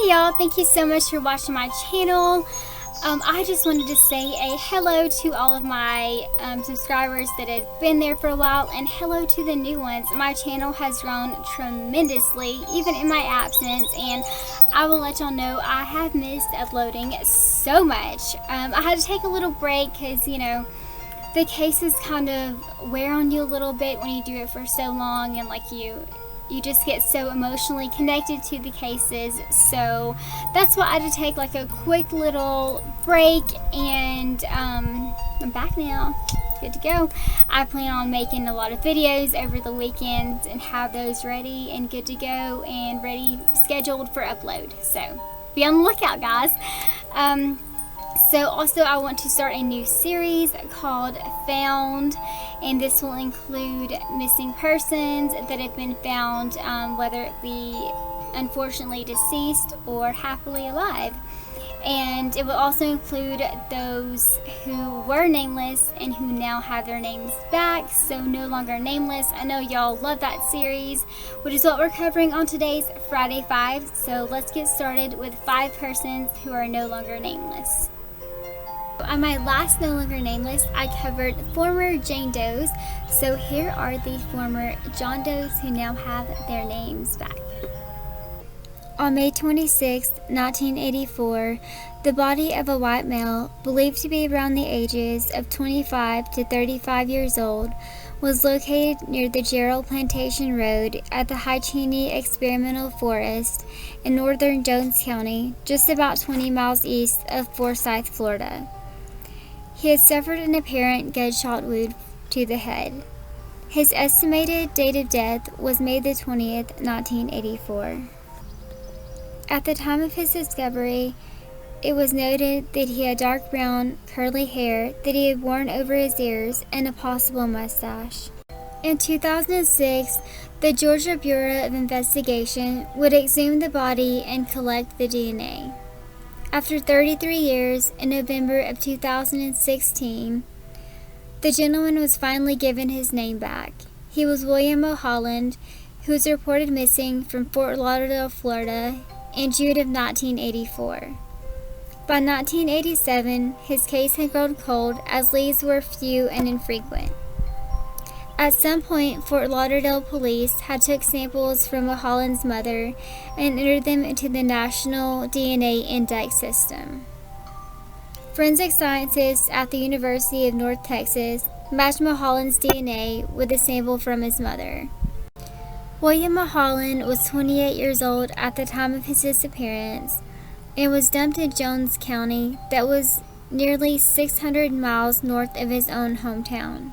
Hey y'all, thank you so much for watching my channel. I just wanted to say a hello to all of my subscribers that have been there for a while, and hello to the new ones. My channel has grown tremendously, even in my absence, and I will let y'all know I have missed uploading so much. I had to take a little break because, you know, the cases kind of wear on you a little bit when you do it for so long, and like you just get so emotionally connected to the cases. So that's why I had to take like a quick little break, and I'm back now, good to go. I plan on making a lot of videos over the weekend and have those ready and good to go and ready, scheduled for upload. So be on the lookout, guys. So also I want to start a new series called Found, and this will include missing persons that have been found, whether it be unfortunately deceased or happily alive. And it will also include those who were nameless and who now have their names back, so no longer nameless. I know y'all love that series, which is what we're covering on today's Friday 5. So let's get started with 5 persons who are no longer nameless. On my last No Longer Nameless, I covered former Jane Does, so here are the former John Does who now have their names back. On May 26, 1984, the body of a white male, believed to be around the ages of 25 to 35 years old, was located near the Gerald Plantation Road at the High-Cheney Experimental Forest in northern Jones County, just about 20 miles east of Forsyth, Florida. He had suffered an apparent gunshot wound to the head. His estimated date of death was May the 20th, 1984. At the time of his discovery, it was noted that he had dark brown, curly hair that he had worn over his ears and a possible mustache. In 2006, the Georgia Bureau of Investigation would exhume the body and collect the DNA. After 33 years, in November of 2016, the gentleman was finally given his name back. He was William Mulholland, who was reported missing from Fort Lauderdale, Florida, in June of 1984. By 1987, his case had grown cold as leads were few and infrequent. At some point, Fort Lauderdale police had took samples from Mulholland's mother and entered them into the National DNA Index system. Forensic scientists at the University of North Texas matched Mulholland's DNA with a sample from his mother. William Mulholland was 28 years old at the time of his disappearance and was dumped in Jones County, that was nearly 600 miles north of his own hometown.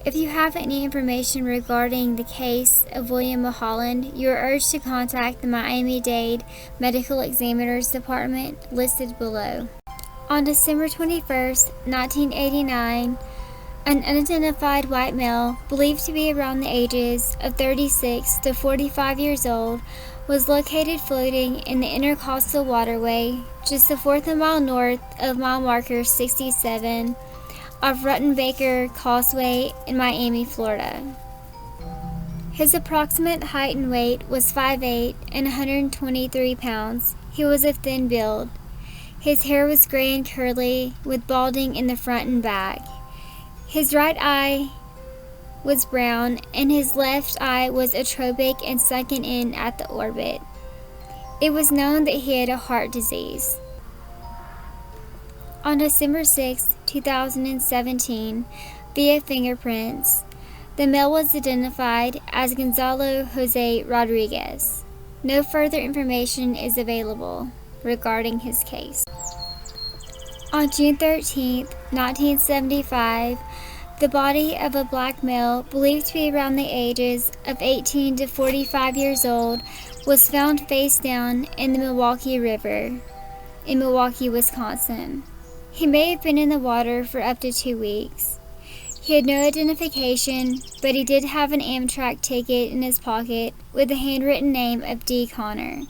If you have any information regarding the case of William Mulholland, you are urged to contact the Miami-Dade Medical Examiner's Department listed below. On December 21, 1989, an unidentified white male, believed to be around the ages of 36 to 45 years old, was located floating in the Intercoastal Waterway, just a fourth of a mile north of mile marker 67, of Ruttenbaker Causeway in Miami, Florida. His approximate height and weight was 5'8" and 123 pounds. He was of thin build. His hair was gray and curly, with balding in the front and back. His right eye was brown, and his left eye was atropic and sunken in at the orbit. It was known that he had a heart disease. On December 6, 2017, via fingerprints, the male was identified as Gonzalo Jose Rodriguez. No further information is available regarding his case. On June 13, 1975, the body of a black male, believed to be around the ages of 18 to 45 years old, was found face down in the Milwaukee River in Milwaukee, Wisconsin. He may have been in the water for up to 2 weeks. He had no identification, but he did have an Amtrak ticket in his pocket with the handwritten name of D. Connor.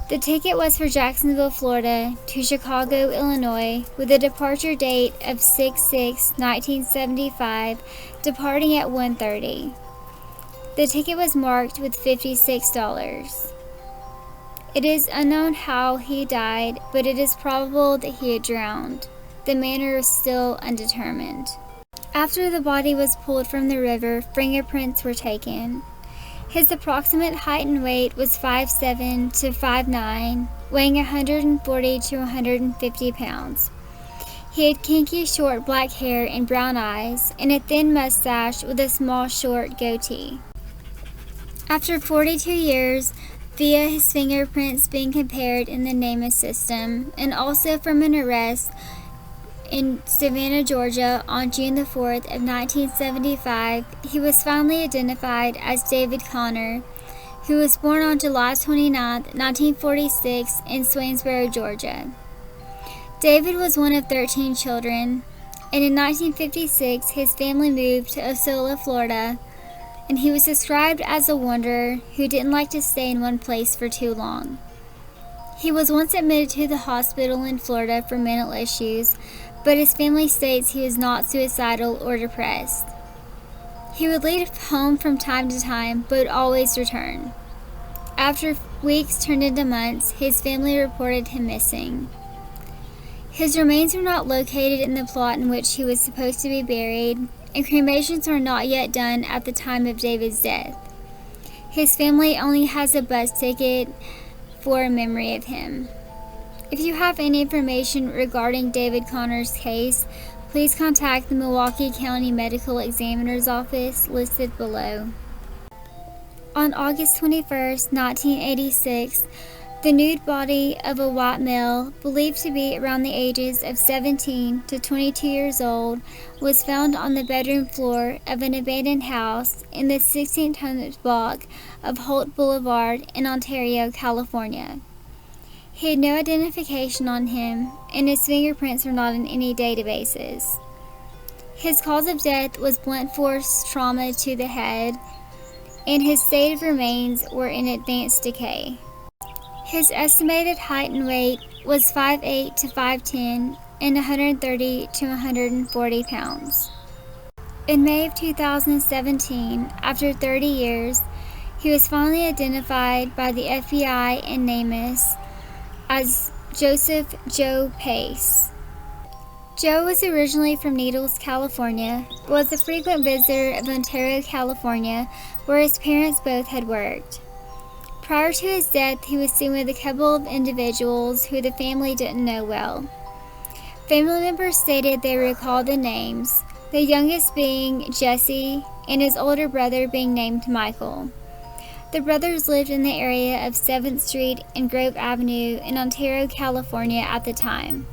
The ticket was for Jacksonville, Florida to Chicago, Illinois, with a departure date of 6/6/1975, departing at 1:30. The ticket was marked with $56. It is unknown how he died, but it is probable that he had drowned. The manner is still undetermined. After the body was pulled from the river, fingerprints were taken. His approximate height and weight was 5'7" to 5'9", weighing 140 to 150 pounds. He had kinky short black hair and brown eyes, and a thin mustache with a small short goatee. After 42 years, via his fingerprints being compared in the Nameless system, and also from an arrest in Savannah, Georgia on June the 4th of 1975, he was finally identified as David Conner, who was born on July 29, 1946 in Swainsboro, Georgia. David was one of 13 children, and in 1956 his family moved to Osceola, Florida, and he was described as a wanderer who didn't like to stay in one place for too long. He was once admitted to the hospital in Florida for mental issues, but his family states he was not suicidal or depressed. He would leave home from time to time, but would always return. After weeks turned into months, his family reported him missing. His remains were not located in the plot in which he was supposed to be buried, and cremations were not yet done at the time of David's death. His family only has a bus ticket for a memory of him. If you have any information regarding David Conner's case, please contact the Milwaukee County Medical Examiner's Office listed below. On August 21, 1986, the nude body of a white male, believed to be around the ages of 17 to 22 years old, was found on the bedroom floor of an abandoned house in the 1600 block of Holt Boulevard in Ontario, California. He had no identification on him, and his fingerprints were not in any databases. His cause of death was blunt force trauma to the head, and his state of remains were in advanced decay. His estimated height and weight was 5'8" to 5'10", and 130 to 140 pounds. In May of 2017, after 30 years, he was finally identified by the FBI and Nameless as Joseph Joe Pace. Joe was originally from Needles, California, but was a frequent visitor of Ontario, California, where his parents both had worked. Prior to his death, he was seen with a couple of individuals who the family didn't know well. Family members stated they recalled the names, the youngest being Jesse and his older brother being named Michael. The brothers lived in the area of 7th Street and Grove Avenue in Ontario, California at the time.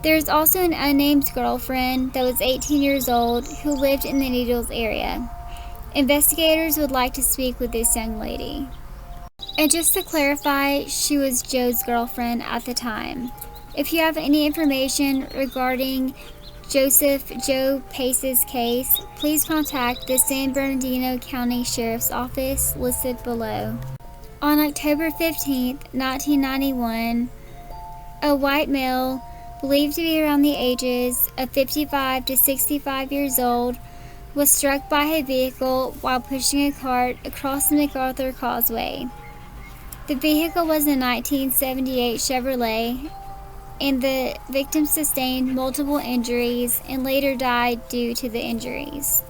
There is also an unnamed girlfriend that was 18 years old who lived in the Needles area. Investigators would like to speak with this young lady. And just to clarify, she was Joe's girlfriend at the time. If you have any information regarding Joseph Joe Pace's case, please contact the San Bernardino County Sheriff's Office listed below. On October 15, 1991, a white male, believed to be around the ages of 55 to 65 years old, was struck by a vehicle while pushing a cart across the MacArthur Causeway. The vehicle was a 1978 Chevrolet, and the victim sustained multiple injuries and later died due to the injuries.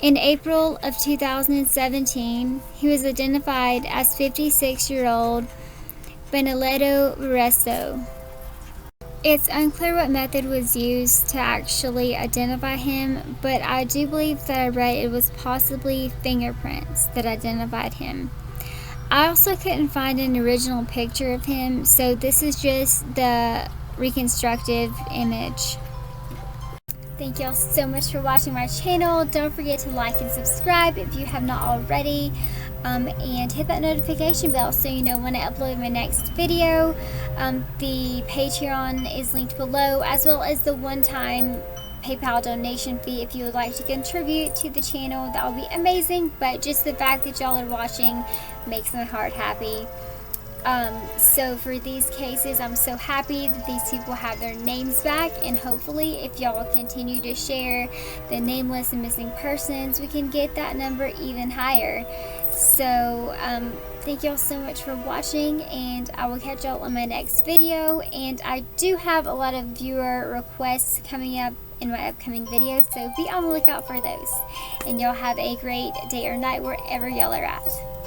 In April of 2017, he was identified as 56-year-old Benedetto Resto. It's unclear what method was used to actually identify him, but I do believe that I read it was possibly fingerprints that identified him. I also couldn't find an original picture of him, so this is just the reconstructive image. Thank you all so much for watching my channel. Don't forget to like and subscribe if you have not already, and hit that notification bell so you know when I upload my next video. The Patreon is linked below, as well as the one-time PayPal donation fee if you would like to contribute to the channel. That would be amazing, but just the fact that y'all are watching makes my heart happy. So for these cases, I'm so happy that these people have their names back, and hopefully if y'all continue to share the nameless and missing persons, we can get that number even higher. So thank y'all so much for watching, and I will catch y'all on my next video. And I do have a lot of viewer requests coming up in my upcoming videos, so be on the lookout for those. And y'all have a great day or night wherever y'all are at.